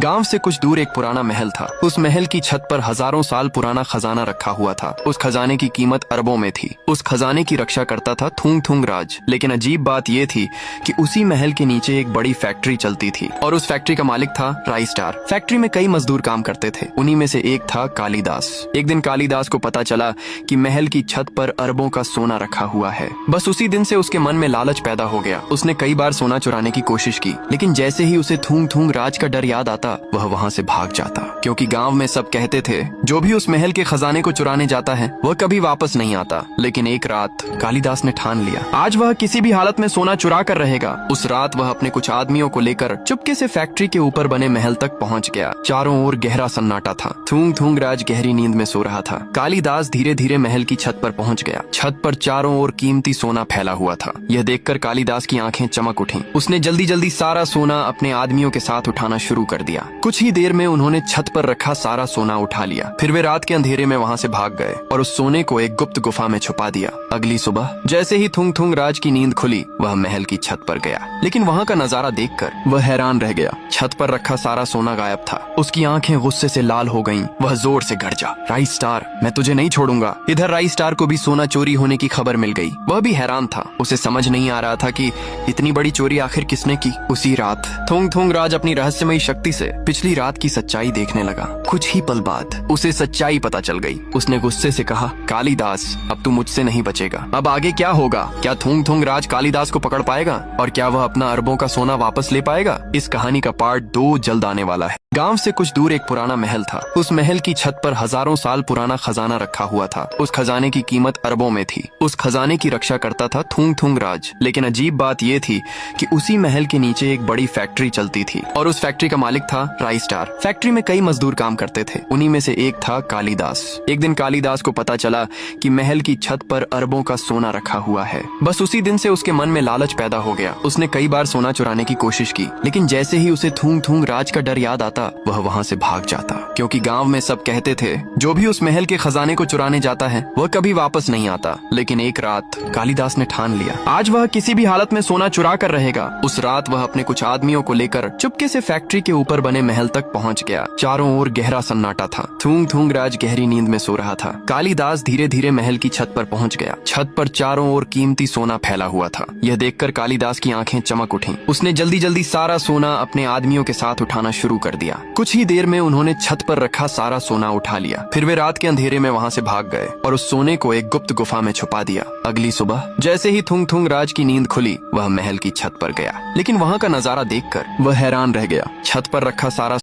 गांव से कुछ दूर एक पुराना महल था। उस महल की छत पर हजारों साल पुराना खजाना रखा हुआ था। उस खजाने की कीमत अरबों में थी। उस खजाने की रक्षा करता था थूंग थूंग राज। लेकिन अजीब बात यह थी कि उसी महल के नीचे एक बड़ी फैक्ट्री चलती थी और उस फैक्ट्री का मालिक था राई स्टार। फैक्ट्री में कई मजदूर काम करते थे। उन्हीं में से एक था कालिदास। एक दिन कालिदास को पता चला कि महल की छत पर अरबों का सोना रखा हुआ है। बस उसी दिन से उसके मन में लालच पैदा हो गया। उसने कई बार सोना चुराने की कोशिश की, लेकिन जैसे ही उसे थूंग थूंग राज का डर याद आता वह वहाँ से भाग जाता, क्योंकि गांव में सब कहते थे जो भी उस महल के खजाने को चुराने जाता है वह कभी वापस नहीं आता। लेकिन एक रात कालिदास ने ठान लिया, आज वह किसी भी हालत में सोना चुरा कर रहेगा। उस रात वह अपने कुछ आदमियों को लेकर चुपके से फैक्ट्री के ऊपर बने महल तक पहुँच गया। चारों ओर गहरा सन्नाटा था। थूंग थूंग राज गहरी नींद में सो रहा था। कालिदास धीरे धीरे महल की छत पर पहुँच गया। छत पर चारों ओर कीमती सोना फैला हुआ था। यह देखकर कालिदास की आंखें चमक उठी। उसने जल्दी जल्दी सारा सोना अपने आदमियों के साथ उठाना शुरू कर दिया। कुछ ही देर में उन्होंने छत पर रखा सारा सोना उठा लिया। फिर वे रात के अंधेरे में वहाँ से भाग गए और उस सोने को एक गुप्त गुफा में छुपा दिया। अगली सुबह जैसे ही थूंग थूंग राज की नींद खुली वह महल की छत पर गया, लेकिन वहाँ का नजारा देखकर वह हैरान रह गया। छत पर रखा सारा सोना गायब था। उसकी आंखें गुस्से से लाल हो गईं। वह जोर से गरजा, राई स्टार, मैं तुझे नहीं छोड़ूंगा। इधर राई स्टार को भी सोना चोरी होने की खबर मिल गई। वह भी हैरान था। उसे समझ नहीं आ रहा था कि इतनी बड़ी चोरी आखिर किसने की। उसी रात थूंग थूंग राज अपनी रहस्यमयी शक्ति से पिछली रात की सच्चाई देखने लगा। कुछ ही पल बाद उसे सच्चाई पता चल गई। उसने गुस्से से कहा, कालिदास, अब तू मुझसे नहीं बचेगा। अब आगे क्या होगा? क्या थूंग थूंग राज कालिदास को पकड़ पाएगा और क्या वह अपना अरबों का सोना वापस ले पाएगा? इस कहानी का पार्ट 2 जल्द आने वाला है। गांव से कुछ दूर एक पुराना महल था। उस महल की छत पर हजारों साल पुराना खजाना रखा हुआ था। उस खजाने की कीमत अरबों में थी। उस खजाने की रक्षा करता था थूंग थूंग राज। लेकिन अजीब बात यह थी कि उसी महल के नीचे एक बड़ी फैक्ट्री चलती थी और उस फैक्ट्री का मालिक था राई स्टार। फैक्ट्री में कई मजदूर काम करते थे। उन्हीं में से एक था कालिदास। एक दिन कालिदास को पता चला कि महल की छत पर अरबों का सोना रखा हुआ है। बस उसी दिन से उसके मन में लालच पैदा हो गया। उसने कई बार सोना चुराने की कोशिश की, लेकिन जैसे ही उसे थूंग थूंग राज का डर याद आता वह वहाँ से भाग जाता, क्योंकि गांव में सब कहते थे जो भी उस महल के खजाने को चुराने जाता है वह कभी वापस नहीं आता। लेकिन एक रात कालिदास ने ठान लिया, आज वह किसी भी हालत में सोना चुरा कर रहेगा। उस रात वह अपने कुछ आदमियों को लेकर चुपके से फैक्ट्री के ऊपर बने महल तक पहुँच गया। चारों ओर गहरा सन्नाटा था। थूंग थूंग राज गहरी नींद में सो रहा था। कालिदास धीरे धीरे महल की छत पर पहुँच गया। छत पर चारों ओर कीमती सोना फैला हुआ था। यह देखकर कालिदास की आंखें चमक उठी। उसने जल्दी जल्दी सारा सोना अपने आदमियों के साथ उठाना शुरू कर दिया। कुछ ही देर में उन्होंने छत पर रखा सारा सोना उठा लिया। फिर वे रात के अंधेरे में वहाँ से भाग गए और उस सोने को एक गुप्त गुफा में छुपा दिया। अगली सुबह जैसे ही थूंग थूंग राज की नींद खुली वह महल की छत पर गया, लेकिन वहाँ का नजारा देखकर वह हैरान रह गया। छत पर रखा सारा